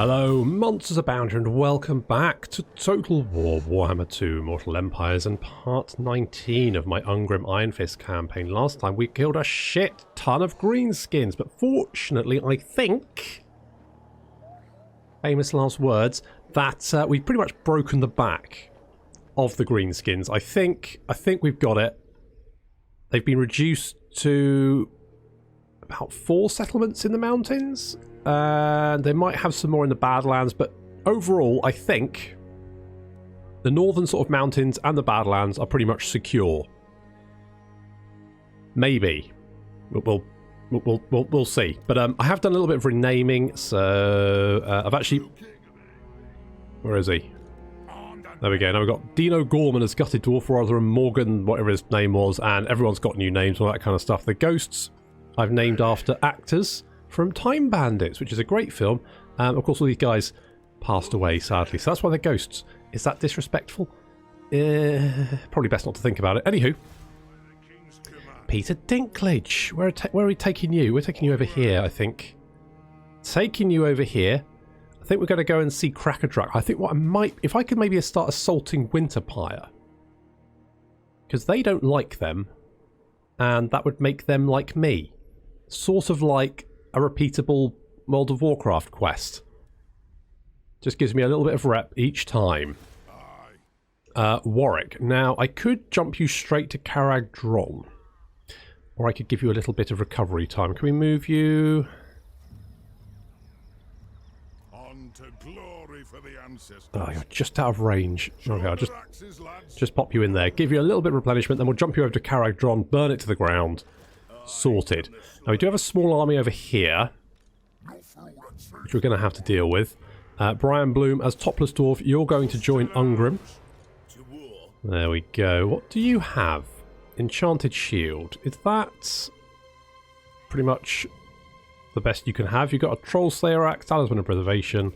Hello, monsters abound, and welcome back to Total War Warhammer 2 Mortal Empires and part 19 of my Ungrim Ironfist campaign. Last time we killed a shit ton of greenskins, but fortunately I think, famous last words, that we've pretty much broken the back of the greenskins. I think we've got it. They've been reduced to about 4 settlements in the mountains. And they might have some more in the Badlands, but overall, I think the northern sort of mountains and the Badlands are pretty much secure. Maybe. We'll see. But I have done a little bit of renaming, so I've actually... Where is he? There we go. Now we've got Dino Gorman as Gutted Dwarf Brother and Morgan, whatever his name was, and everyone's got new names, all that kind of stuff. The ghosts I've named after actors from Time Bandits, which is a great film. Of course, all these guys passed away, sadly, so that's why they're ghosts. Is that disrespectful? Probably best not to think about it. Anywho, Peter Dinklage. Where are we taking you? We're taking you over here, I think. Taking you over here. I think we're going to go and see Crackerdruck. I think what I might... If I could maybe start assaulting Winterpire. Because they don't like them. And that would make them like me. Sort of like a repeatable World of Warcraft quest. Just gives me a little bit of rep each time. Warwick. Now, I could jump you straight to Caragdron. Or I could give you a little bit of recovery time. Can we move you... On to glory for the ancestors. Oh, you're just out of range. Okay, I'll just pop you in there. Give you a little bit of replenishment, then we'll jump you over to Caragdron, burn it to the ground. Sorted. Now we do have a small army over here, which we're going to have to deal with. Brian Bloom as Topless Dwarf, you're going to join Ungrim. There we go. What do you have? Enchanted Shield. Is that pretty much the best you can have? You've got a Troll Slayer Axe, Talisman of Preservation,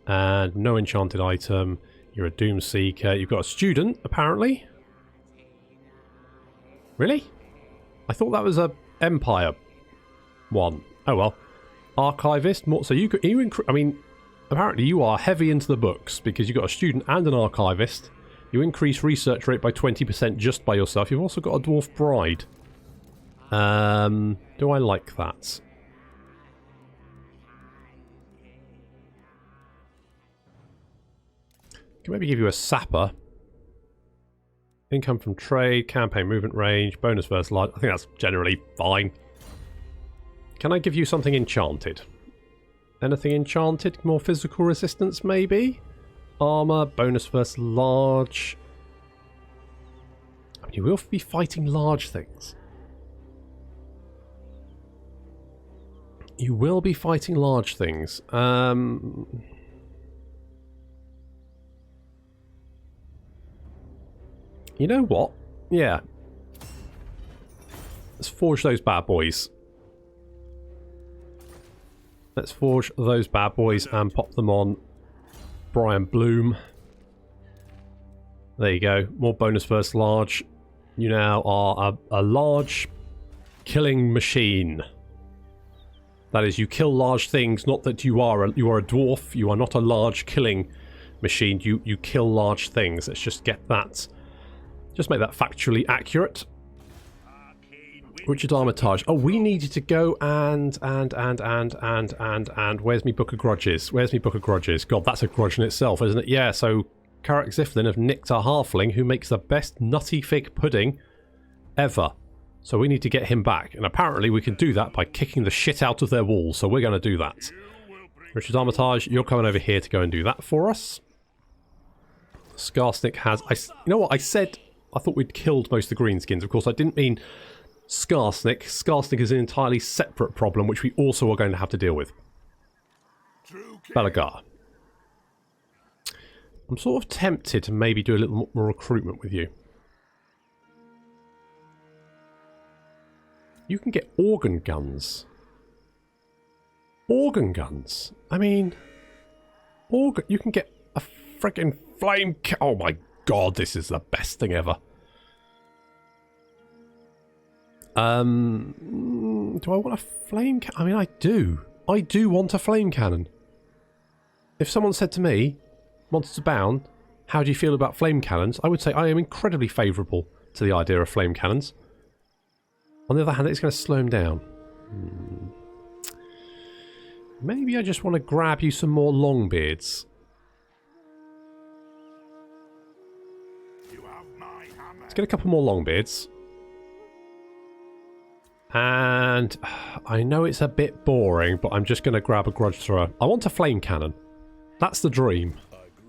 and no enchanted item. You're a Doom Seeker. You've got a Student, apparently. Really? I thought that was a Empire one. Oh well. Archivist. More, so I mean, apparently you are heavy into the books because you've got a student and an archivist. You increase research rate by 20% just by yourself. You've also got a Dwarf Bride. Do I like that? Can maybe give you a Sapper. Income from trade, campaign movement range, bonus versus large. I think that's generally fine. Can I give you something enchanted? Anything enchanted? More physical resistance, maybe? Armor, bonus versus large. I mean, you will be fighting large things. You will be fighting large things. You know what? Yeah. Let's forge those bad boys. Let's forge those bad boys and pop them on Brian Bloom. There you go. More bonus versus large. You now are a large killing machine. That is, you kill large things. Not that you are a dwarf. You are not a large killing machine. You kill large things. Let's just get that. Just make that factually accurate. Richard Armitage. Oh, we needed to go and where's me Book of Grudges? Where's me Book of Grudges? God, that's a grudge in itself, isn't it? Yeah, so Carrick Ziflin have nicked our halfling who makes the best nutty fig pudding ever. So we need to get him back. And apparently we can do that by kicking the shit out of their walls. So we're going to do that. Richard Armitage, you're coming over here to go and do that for us. Skarsnik has... you know what? I thought we'd killed most of the greenskins. Of course, I didn't mean Skarsnik. Skarsnik is an entirely separate problem, which we also are going to have to deal with. Belagar. I'm sort of tempted to maybe do a little more recruitment with you. You can get organ guns. Organ guns? I mean... You can get a friggin' flame... Oh my god, this is the best thing ever. Do I want a flame cannon? I mean, I do. I do want a flame cannon. if someone said to me, Monsters Abound, how do you feel about flame cannons? I would say I am incredibly favourable to the idea of flame cannons. On the other hand, it's going to slow him down. Maybe I just want to grab you some more Longbeards. Let's get a couple more Longbeards. And I know it's a bit boring, but I'm just going to grab a Grudge Thrower. I want a flame cannon. That's the dream.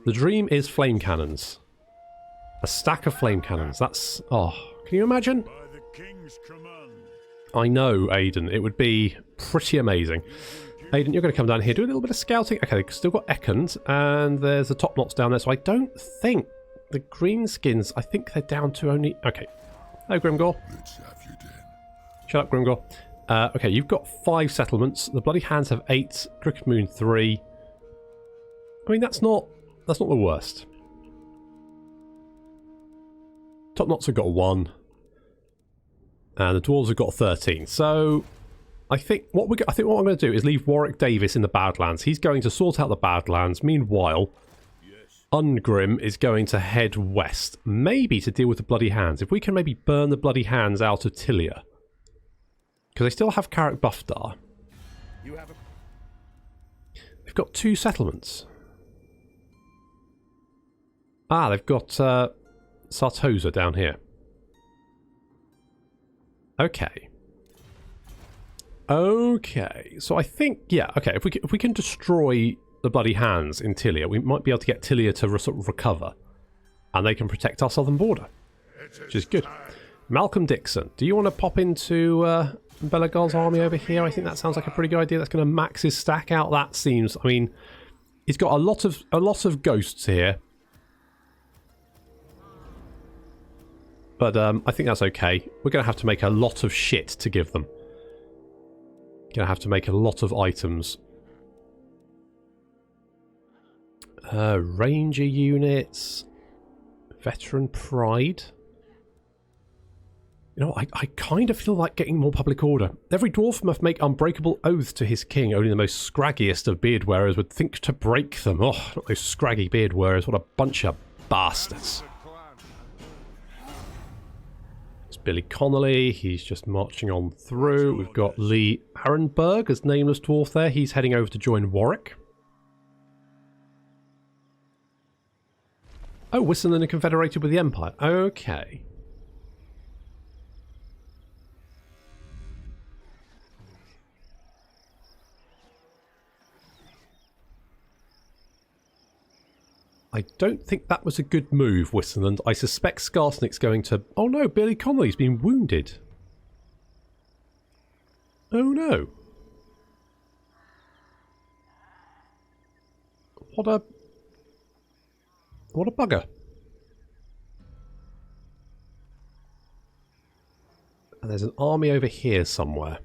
The dream is flame cannons. A stack of flame cannons. That's... oh, can you imagine? By the king's command. I know, Aiden. It would be pretty amazing. Aiden, you're going to come down here, do a little bit of scouting. Okay, they've still got Ekans, and there's the top knots down there, so I don't think the greenskins, I think they're down to only... okay. Hello, Grimgore. Shut up, Grimgore. Okay, you've got 5 settlements. The Bloody Hands have 8. Crooked Moon 3. I mean, that's not the worst. Top knots have got 1. And the dwarves have got 13. So I think what I'm going to do is leave Warwick Davis in the Badlands. He's going to sort out the Badlands. Meanwhile, Ungrim is going to head west, maybe to deal with the Bloody Hands. If we can maybe burn the Bloody Hands out of Tilia, because they still have Carrick Buffdar. They've got 2 settlements. Ah, they've got Sartosa down here. Okay. Okay, so I think, yeah, okay, if we can destroy the Bloody Hands in Tilia, we might be able to get Tilia to sort of recover. And they can protect our southern border, which is good. Malcolm Dixon, do you want to pop into Belagar's army over here? I think that sounds like a pretty good idea. That's going to max his stack out. That seems, I mean, he's got a lot of ghosts here. But I think that's okay. We're going to have to make a lot of shit to give them. Going to have to make a lot of items. Ranger units. Veteran Pride. You know, I kind of feel like getting more public order. Every dwarf must make unbreakable oaths to his king. Only the most scraggiest of beard wearers would think to break them. Oh, not those scraggy beard wearers. What a bunch of bastards. Billy Connolly, he's just marching on through. We've got Lee Arenberg as nameless dwarf there. He's heading over to join Warwick. Oh, Whistling are confederated with the Empire. Okay. I don't think that was a good move, Whistleland. I suspect Skarsnik's going to... oh no, Billy Connolly's been wounded. Oh no. What a bugger. And there's an army over here somewhere.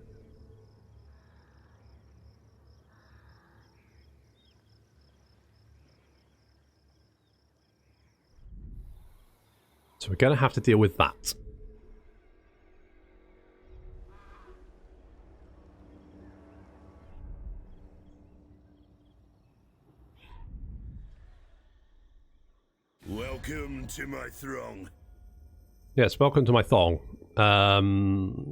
So we're going to have to deal with that. Welcome to my throng. Yes, welcome to my thong.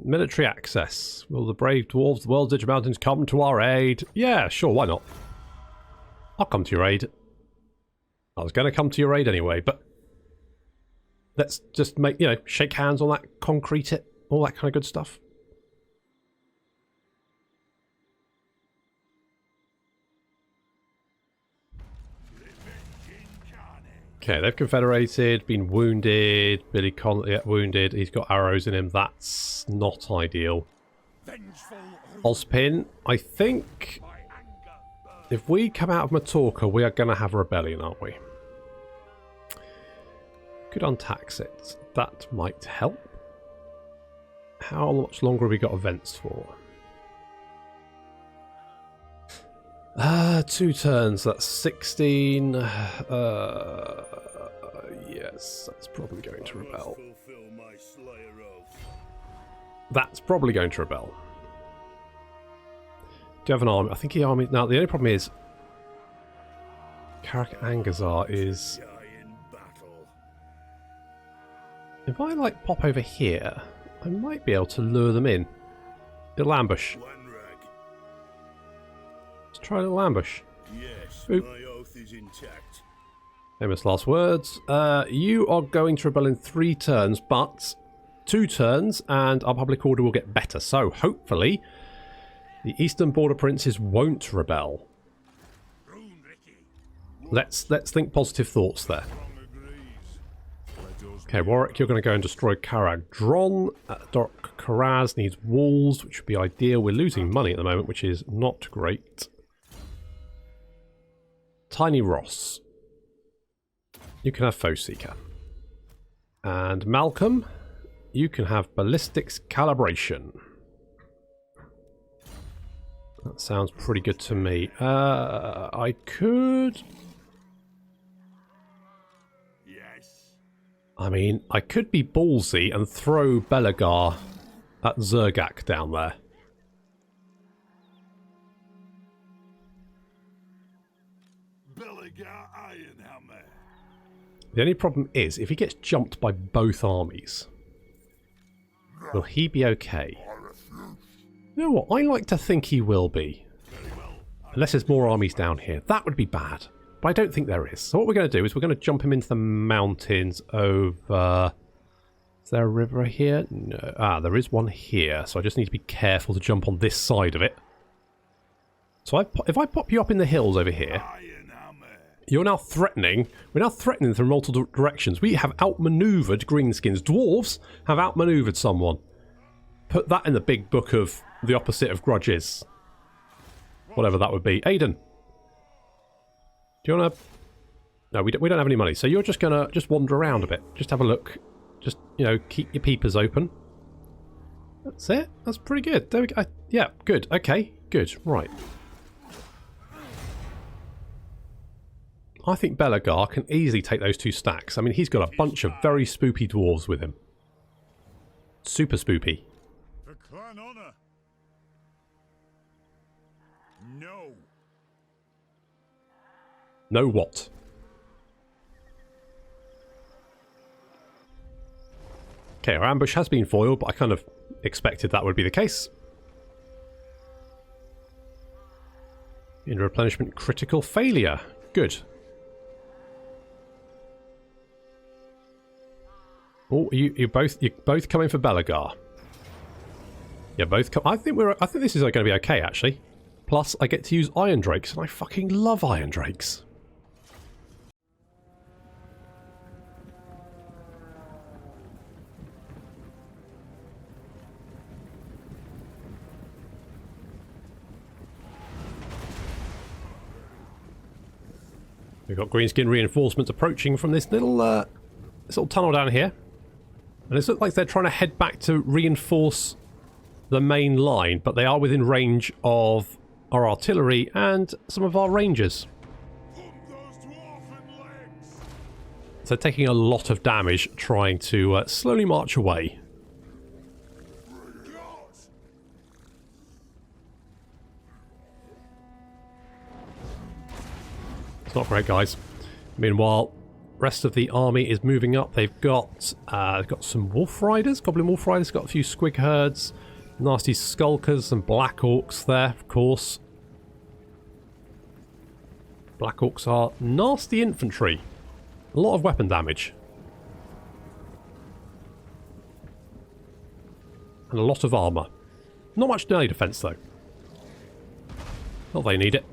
Military access. Will the brave dwarves of the world's edge mountains come to our aid? Yeah, sure, why not? I'll come to your aid. I was going to come to your aid anyway, but let's just make, you know, shake hands on that, concrete it, all that kind of good stuff. Okay, they've confederated, been wounded, Billy Connolly wounded, he's got arrows in him, that's not ideal. Ozpin, I think if we come out of Matorka, we are going to have a rebellion, aren't we? Could untax it. That might help. How much longer have we got events for? 2 turns, that's 16. Yes, that's probably going to rebel. That's probably going to rebel. Do you have an army? I think the army... now, the only problem is... Karak Angazar is... If I, like, pop over here, I might be able to lure them in. Little ambush. Let's try a little ambush. Yes, Boop. my oath is intact. Famous last words. You are going to rebel in 3 turns, but 2 turns, and our public order will get better. So, hopefully, the Eastern Border Princes won't rebel. Let's think positive thoughts there. Okay, Warwick, you're going to go and destroy Karag Dron. Doc Karaz needs walls, which would be ideal. We're losing money at the moment, which is not great. Tiny Ross. You can have Foe Seeker. And Malcolm, you can have Ballistics Calibration. That sounds pretty good to me. I could... I mean, I could be ballsy and throw Belagar at Zergak down there. Belagar Ironhammer. The only problem is, if he gets jumped by both armies, will he be okay? You know what? I like to think he will be. Unless there's more armies down here. That would be bad. But I don't think there is. So what we're going to do is we're going to jump him into the mountains over... Is there a river here? No. Ah, there is one here. So I just need to be careful to jump on this side of it. So if I pop you up in the hills over here, you're now threatening... We're now threatening from multiple directions. We have outmaneuvered greenskins. Dwarves have outmaneuvered someone. Put that in the big book of the opposite of grudges. Whatever that would be. Aiden. Do you want to... No, we don't have any money. So you're just going to just wander around a bit. Just have a look. Just, you know, keep your peepers open. That's it. That's pretty good. There we go. Yeah, good. Okay, good. Right. I think Belagar can easily take those 2 stacks. I mean, he's got a bunch of very spoopy dwarves with him. Super spoopy. For clan honor. No. No what? Okay, our ambush has been foiled, but I kind of expected that would be the case. In replenishment, critical failure. Good. Oh, you're both coming for Belagar. You're both. I think this is going to be okay actually. Plus, I get to use Iron Drakes, and I fucking love Iron Drakes. We've got greenskin reinforcements approaching from this little tunnel down here. And it looks like they're trying to head back to reinforce the main line, but they are within range of our artillery and some of our rangers. So they're taking a lot of damage trying to slowly march away. It's not great, guys. Meanwhile, rest of the army is moving up. They've got some wolf riders, goblin wolf riders, got a few squig herds, nasty skulkers and black orcs there, of course. Black orcs are nasty infantry. A lot of weapon damage. And a lot of armour. Not much melee defence though. Not they need it.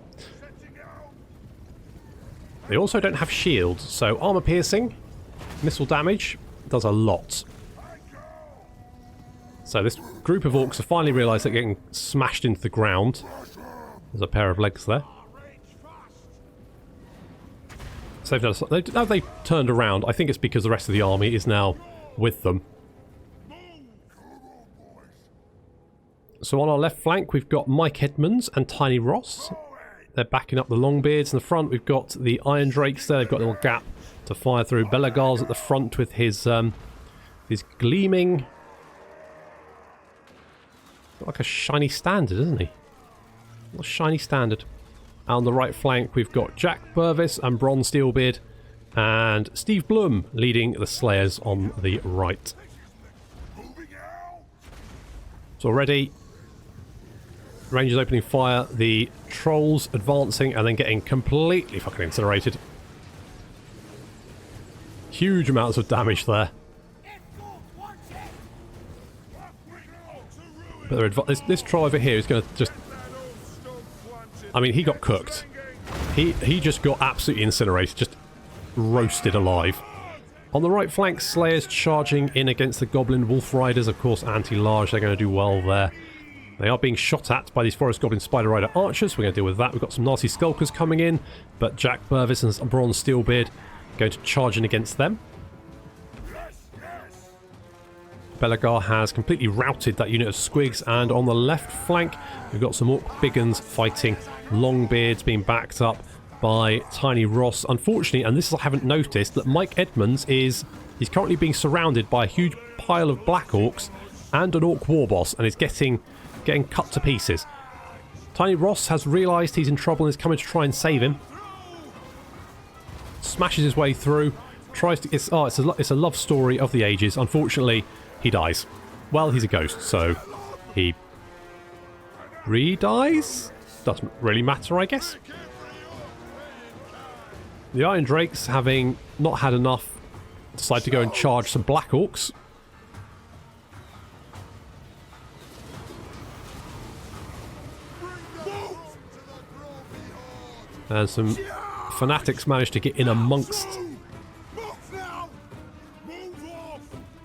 They also don't have shields, so armour piercing, missile damage, does a lot. So this group of orcs have finally realised they're getting smashed into the ground. There's a pair of legs there. So now they've turned around. I think it's because the rest of the army is now with them. So on our left flank we've got Mike Edmonds and Tiny Ross. They're backing up the Longbeards in the front. We've got the Iron Drakes there. They've got a little gap to fire through. Belagar's at the front with his gleaming... Like a shiny standard, isn't he? A shiny standard. On the right flank, we've got Jack Purvis and Bron Steelbeard, and Steve Blum leading the Slayers on the right. So already, Rangers opening fire, the Trolls advancing and then getting completely fucking incinerated. Huge amounts of damage there. But this troll over here is going to just... I mean, he got cooked. He just got absolutely incinerated, just roasted alive. On the right flank, Slayers charging in against the Goblin Wolf Riders. Of course, anti-large, they're going to do well there. They are being shot at by these Forest Goblin Spider Rider archers. We're going to deal with that. We've got some nasty Skulkers coming in, but Jack Purvis and Bronze Steelbeard going to charge in against them. Belagar has completely routed that unit of Squigs, and on the left flank we've got some Orc Biggins fighting Longbeards, being backed up by Tiny Ross. Unfortunately, and this I haven't noticed, that Mike Edmonds he's currently being surrounded by a huge pile of Black Orcs and an Orc War Boss, and is getting cut to pieces. Tiny Ross has realised he's in trouble and is coming to try and save him. Smashes his way through, tries to... It's a love story of the ages. Unfortunately, he dies. Well, he's a ghost, so he re-dies? Doesn't really matter, I guess. The Iron Drakes, having not had enough, decide to go and charge some Black Orcs. And some Fanatics managed to get in amongst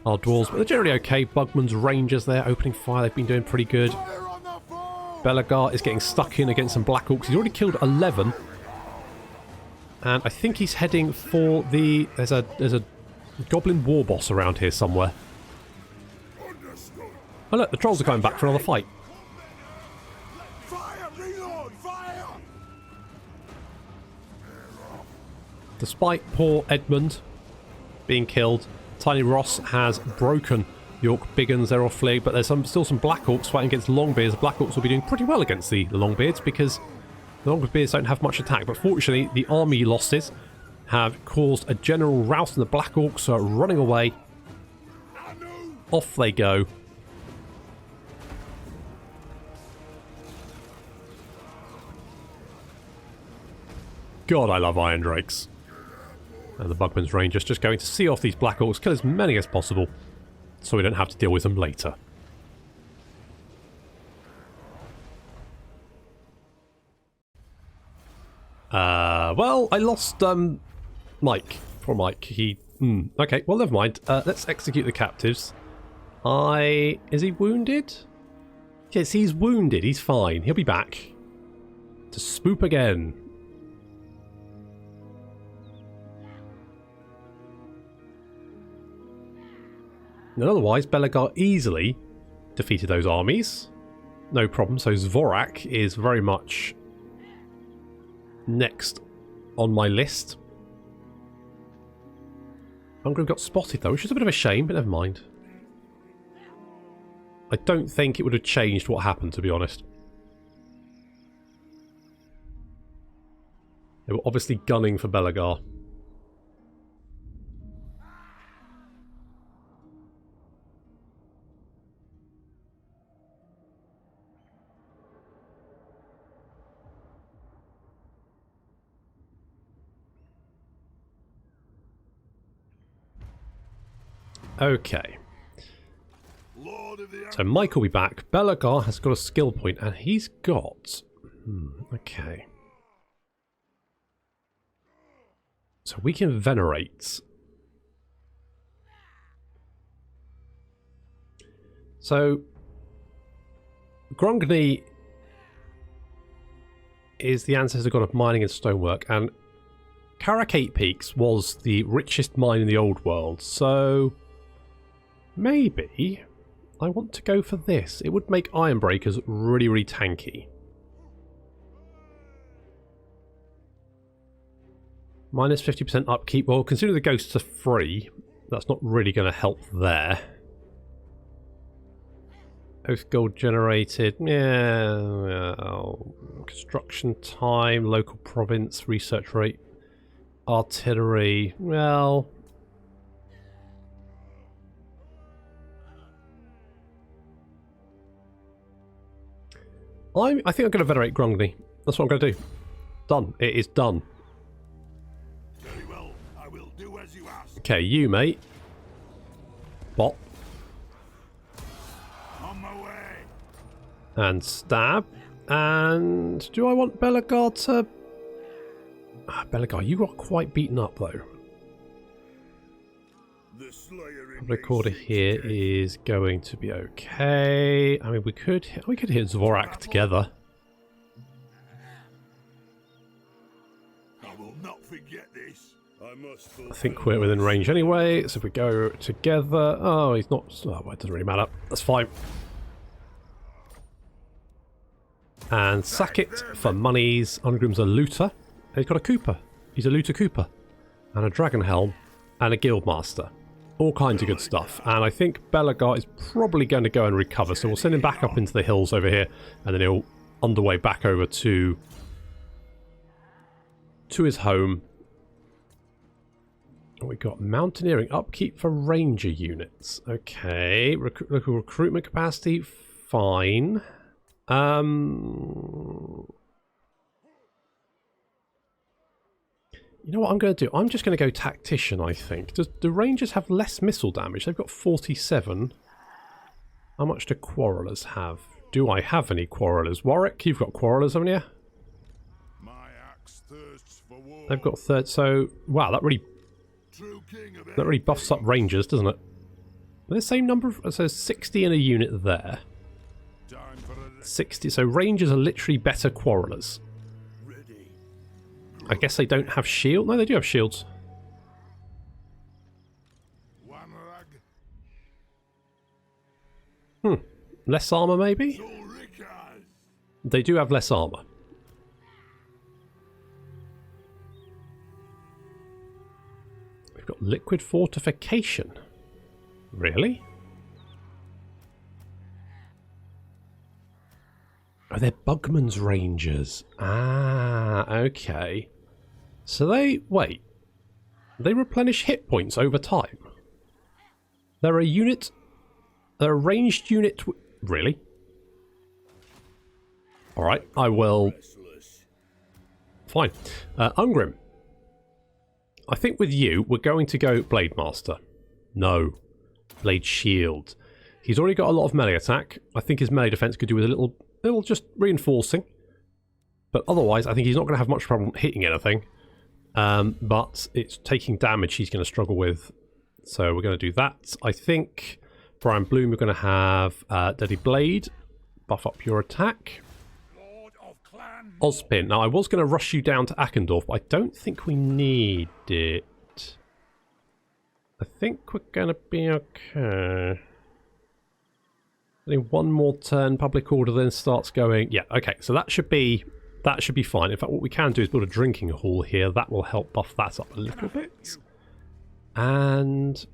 our Dwarves, but they're generally okay. Bugman's Rangers there opening fire. They've been doing pretty good. Belagar is getting stuck in against some Black Orcs. He's already killed 11. And I think he's heading for the... There's a Goblin War Boss around here somewhere. Oh look, the Trolls are coming back for another fight. Despite poor Edmund being killed, Tiny Ross has broken the Orc Biggins. They're off fleeing, but there's still some Black Orcs fighting against Longbeards. The Black Orcs will be doing pretty well against the Longbeards because the Longbeards don't have much attack. But fortunately, the army losses have caused a general rout, and the Black Orcs are running away. Off they go. God, I love Iron Drakes. And the Bugman's Rangers just going to see off these Black Orcs, kill as many as possible, so we don't have to deal with them later. Well, I lost, Mike. Poor Mike. Okay, well, never mind. Let's execute the captives. Is he wounded? Yes, he's wounded. He's fine. He'll be back to spoop again. And otherwise, Belagar easily defeated those armies. No problem. So Zvorak is very much next on my list. Ungrim got spotted though, which is a bit of a shame, but never mind. I don't think it would have changed what happened, to be honest. They were obviously gunning for Belagar. Okay. So Mike will be back. Belagar has got a skill point, and he's got... okay. So we can venerate. So Grongni is the ancestor god of mining and stonework, and Karak 8 Peaks was the richest mine in the old world, so maybe I want to go for this. It would make Iron Breakers really, really tanky. Minus 50% upkeep. Well, considering the ghosts are free, that's not really going to help there. Post gold generated. Yeah. Construction time. Local province. Research rate. Artillery. Well. I think I'm going to venerate Grungni. That's what I'm going to do. Done. It is done. Very well. I will do as you ask. Okay, you, mate. Bot. On my way. And stab. And do I want Belagar to... Belagar, you got quite beaten up, though. The Slayer in Public order here is going to be okay. I mean, we could hit Zvorak together. I will not forget this. I must. I think we're within range anyway, so if we go together... Oh, he's not... Oh, well, it doesn't really matter. That's fine. And sack it for monies. Ungrim's a looter. He's got a Cooper. He's a looter Cooper. And a Dragon Helm. And a Guildmaster. All kinds of good stuff. And I think Belagar is probably going to go and recover, so we'll send him back up into the hills over here, and then he'll underway back over to his home. We got mountaineering upkeep for ranger units. Okay, local recruitment capacity, fine. You know what I'm going to do? I'm just going to go tactician, I think. Do rangers have less missile damage? They've got 47. How much do quarrelers have? Do I have any quarrelers? Warwick, you've got quarrelers, haven't you? My axe thirsts for war. They've got third. So wow, that really buffs up rangers, doesn't it? The same number of, so 60 in a unit there. 60. So rangers are literally better quarrelers. I guess they don't have shield. No, they do have shields. Less armor, maybe? They do have less armor. We've got liquid fortification. Really? Oh, they're Bugman's Rangers. Ah, okay. So they... Wait. They replenish hit points over time. They're a unit... They're a ranged unit... Really? Alright, I will... Fine. Ungrim. I think with you, we're going to go Blade Master. No. Blade Shield. He's already got a lot of melee attack. I think his melee defense could do with a little just reinforcing. But otherwise, I think he's not going to have much problem hitting anything. But it's taking damage he's going to struggle with. So we're going to do that. I think Brian Bloom, we're going to have Deadly Blade. Buff up your attack. Ozpin. Now, I was going to rush you down to Akendorf, but I don't think we need it. I think we're going to be okay. Only one more turn, public order then starts going. Yeah, okay, so that should be fine. In fact, what we can do is build a drinking hall here. That will help buff that up a little bit. And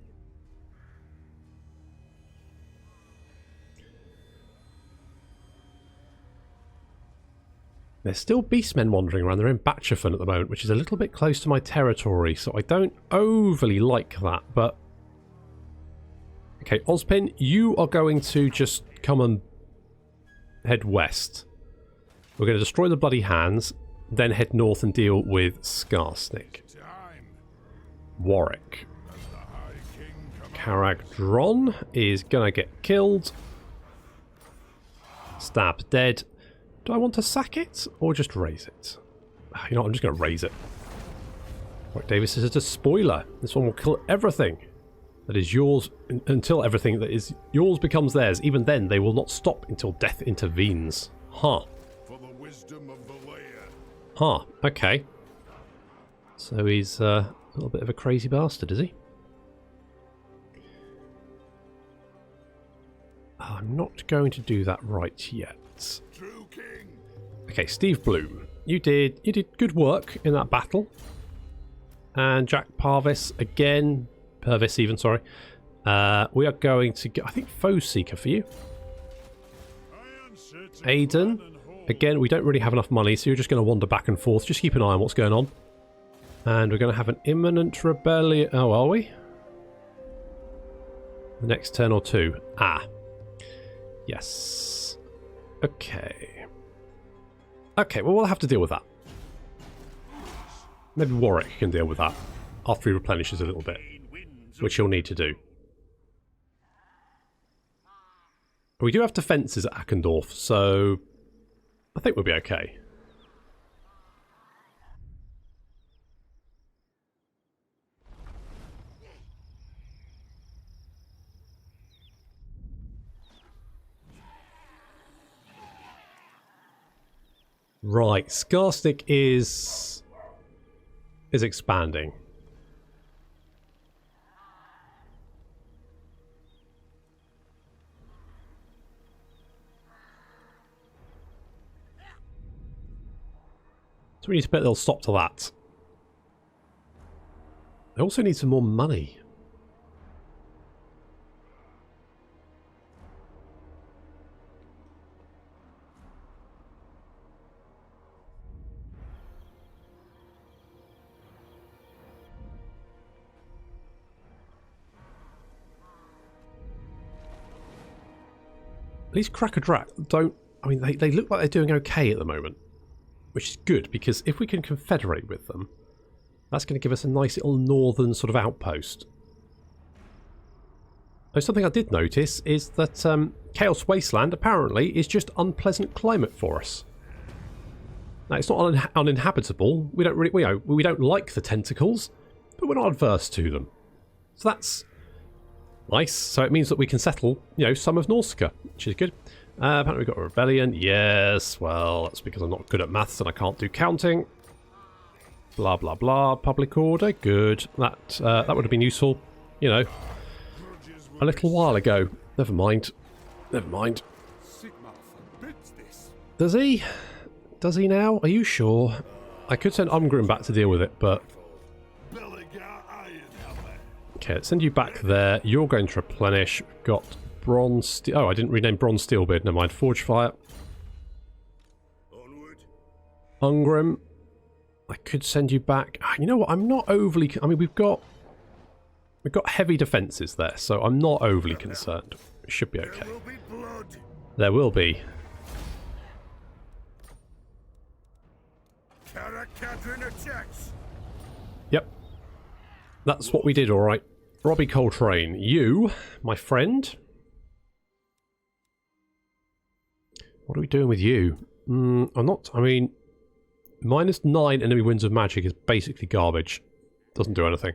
there's still beastmen wandering around. They're in Batchafan at the moment, which is a little bit close to my territory, so I don't overly like that, but... Okay, Ozpin, you are going to just come and head west. We're going to destroy the Bloody Hands, then head north and deal with Skarsnik. Warwick. Karagdron is going to get killed. Stab dead. Do I want to sack it or just raise it? You know what, I'm just going to raise it. Right, Davis is a spoiler. This one will kill everything that is yours until everything that is yours becomes theirs. Even then, they will not stop until death intervenes. Huh. For the wisdom of the layer. Huh, okay. So he's a little bit of a crazy bastard, is he? I'm not going to do that right yet. True king. Okay, Steve Bloom. You did good work in that battle. And Jack Purvis again. Purvis even, sorry. We are going to get, I think, Foe Seeker for you. Aiden, again, we don't really have enough money, so you're just going to wander back and forth. Just keep an eye on what's going on. And we're going to have an imminent rebellion. Oh, are we? The next turn or two. Ah. Yes. Okay. Okay, well, we'll have to deal with that. Maybe Warwick can deal with that after he replenishes a little bit, which he'll need to do. We do have defences at Ackendorf, so I think we'll be okay. Right, Scarstic is expanding. So we need to put a little stop to that. I also need some more money. At least Cracker-Drak don't... I mean, they look like they're doing okay at the moment. Which is good, because if we can confederate with them, that's going to give us a nice little northern sort of outpost. Now, something I did notice is that Chaos Wasteland apparently is just unpleasant climate for us. Now, it's not uninhabitable. We don't really, we don't like the tentacles, but we're not adverse to them. So that's nice. So it means that we can settle, some of Norsca, which is good. Apparently we've got a rebellion. Yes, well, that's because I'm not good at maths and I can't do counting. Blah, blah, blah. Public order. Good. That would have been useful, a little while ago. Never mind. Never mind. Does he? Does he now? Are you sure? I could send Ungrim back to deal with it, but... Okay, let's send you back there. You're going to replenish. We've got... Bronze Steel. Oh, I didn't rename Bronze Steelbeard. Never mind. Forge Fire. Ungrim. I could send you back. You know what? I'm not overly... I mean, we've got heavy defences there, so I'm not overly concerned. It should be okay. There will be. Yep. That's what we did, alright. Robbie Coltrane. You, my friend... What are we doing with you? I mean, -9 enemy winds of magic is basically garbage. Doesn't do anything.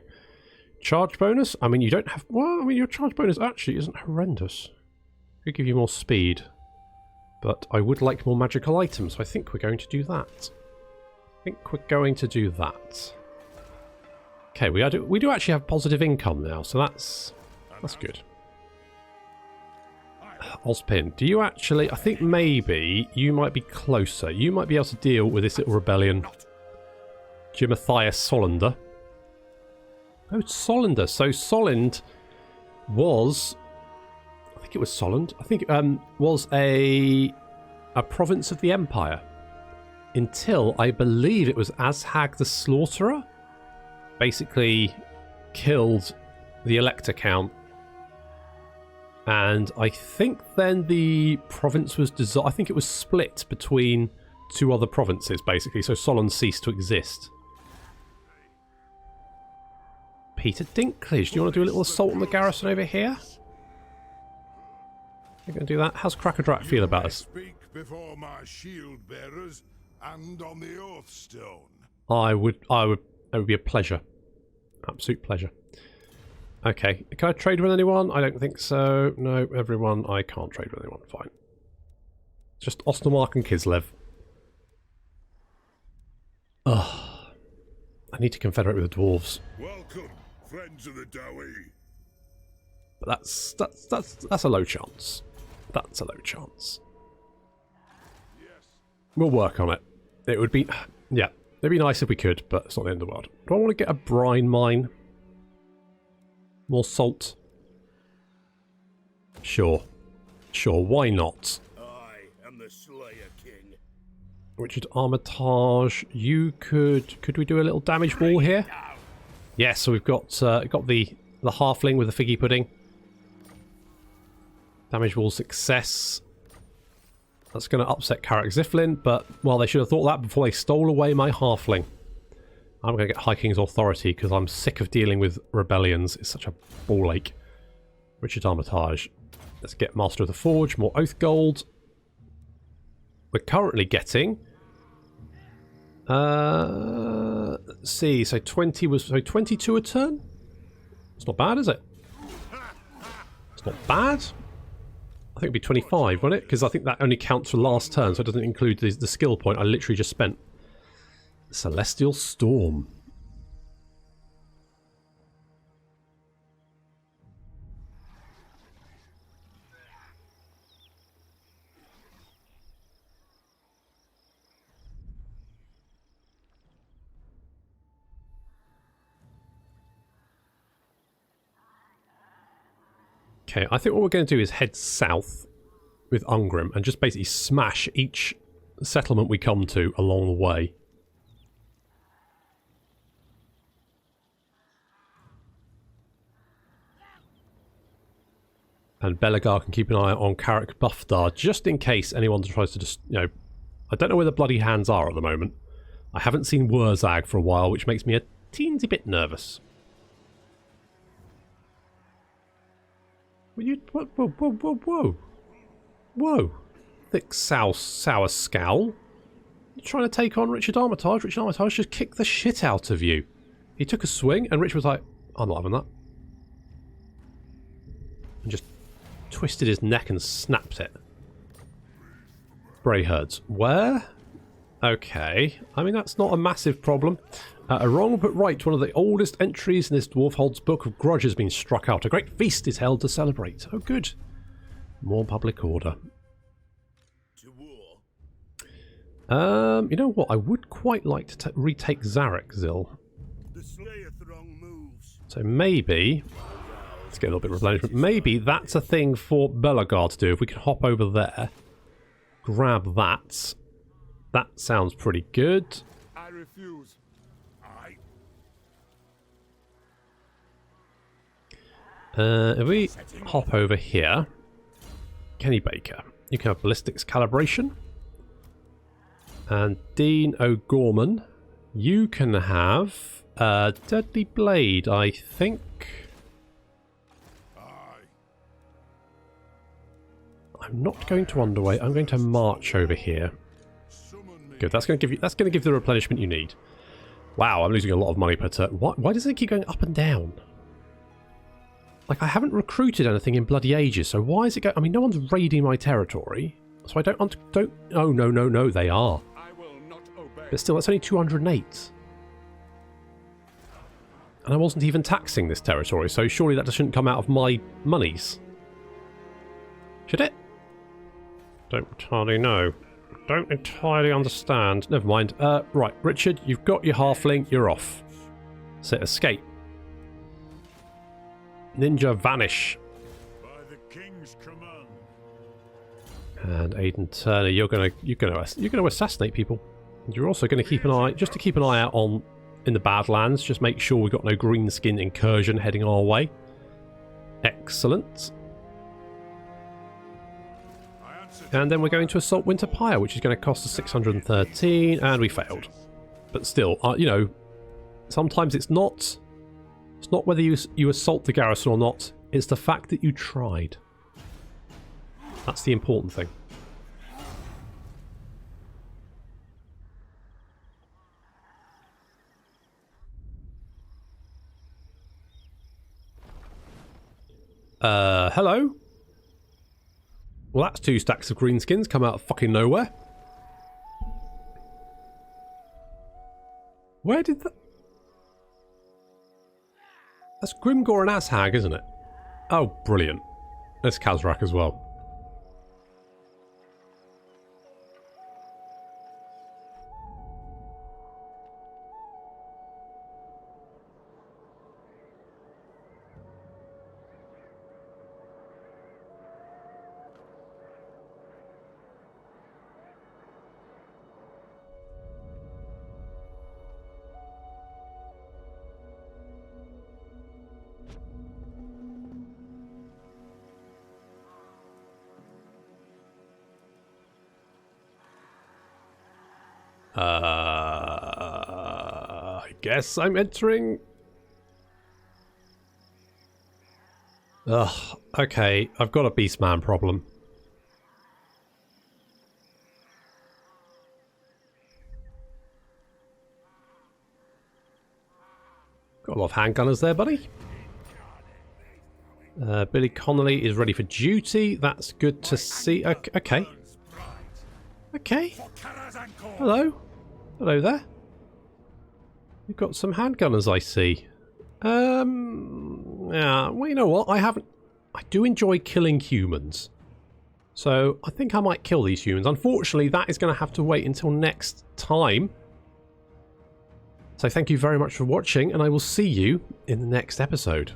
Charge bonus? I mean, you don't have... Well, I mean, your charge bonus actually isn't horrendous. Could give you more speed. But I would like more magical items, so I think we're going to do that. Okay, we do actually have positive income now, so that's good. Ozpin, do you actually... I think maybe you might be closer. You might be able to deal with this little rebellion. Matthias Solander. Oh, it's Solander. So Solind was... I think it was Solend. I think it was a province of the Empire. Until, I believe it was Azhag the Slaughterer. Basically killed the Elector Count. And I think then the province was dissolved. I think it was split between two other provinces, basically. So Solon ceased to exist. Peter Dinklage, do you want to do a little assault on the garrison over here? You're going to do that? How's Cracker-Drak feel about us? Speak before my shield bearers and on the oath stone. It would be a pleasure. Absolute pleasure. Okay, can I trade with anyone? I don't think so. No, everyone, I can't trade with anyone. Fine. Just Ostermark and Kislev. Ugh. I need to confederate with the dwarves. Welcome, friends of the Dowie. But that's a low chance. That's a low chance. Yes. We'll work on it. It would be... Yeah, it'd be nice if we could, but it's not the end of the world. Do I want to get a brine mine? More salt? Sure. Sure, why not? I am The Slayer King. Richard Armitage, you could we do a little damage wall here? Yes, so we've got the halfling with the figgy pudding. Damage wall success. That's going to upset Carrick Ziflin, but well, they should have thought that before they stole away my halfling. I'm going to get High King's authority because I'm sick of dealing with rebellions. It's such a ball ache. Richard Armitage. Let's get Master of the Forge, more Oath Gold. We're currently getting... let's see, so 22 a turn? It's not bad, is it? It's not bad. I think it'd be 25, won't it? Because I think that only counts for last turn, so it doesn't include the skill point I literally just spent. Celestial Storm. Okay, I think what we're going to do is head south with Ungrim and just basically smash each settlement we come to along the way. And Belagar can keep an eye on Carrick Buffdar just in case anyone tries to just, you know... I don't know where the bloody hands are at the moment. I haven't seen Wurzag for a while, which makes me a teensy bit nervous. Whoa, whoa, whoa, whoa, whoa. Whoa. Thick sour scowl. You're trying to take on Richard Armitage. Richard Armitage just kicked the shit out of you. He took a swing and Richard was like, I'm not having that. And just twisted his neck and snapped it. Brayherds. Where? Okay. I mean, that's not a massive problem. A wrong but right, one of the oldest entries in this Dwarfhold's Book of Grudge has been struck out. A great feast is held to celebrate. Oh, good. More public order. To war. You know what? I would quite like to retake Zarek, Zil. The Slayer throng moves. So maybe... Let's get a little bit of replenishment. Maybe that's a thing for Belagar to do. If we could hop over there. Grab that. That sounds pretty good. I refuse. If we hop over here, Kenny Baker, you can have ballistics calibration, and Dean O'Gorman, you can have deadly blade. I think. I'm not going to underweight. I'm going to march over here. Good. That's going to give the replenishment you need. Wow, I'm losing a lot of money per turn. Why does it keep going up and down? Like, I haven't recruited anything in bloody ages, so why is it going... I mean, no one's raiding my territory, so I don't... Oh, no, they are. I will not obey. But still, that's only 208. And I wasn't even taxing this territory, so surely that shouldn't come out of my monies. Should it? Don't entirely know. Don't entirely understand. Never mind. Right, Richard, you've got your halfling, you're off. Set escape. Ninja vanish. By the king's command. And Aidan Turner, you're gonna assassinate people. And you're also gonna keep an eye, just to keep an eye out on in the Badlands. Just make sure we've got no greenskin incursion heading our way. Excellent. And then we're going to assault Winterpire, which is going to cost us 613, and we failed. But still, you know, sometimes it's not whether you assault the garrison or not, it's the fact that you tried. That's the important thing. Hello? Well, that's 2 stacks of greenskins come out of fucking nowhere. Where did that... That's Grimgore and Ashag, isn't it? Oh, brilliant. There's Kazrak as well. I guess I'm entering. Ugh, okay, I've got a Beastman problem. Got a lot of handgunners there, buddy. Billy Connolly is ready for duty. That's good to see. Okay. Okay. Hello. Hello there. You've got some handgunners, I see. Yeah, well, you know what? I do enjoy killing humans. So I think I might kill these humans. Unfortunately, that is going to have to wait until next time. So thank you very much for watching, and I will see you in the next episode.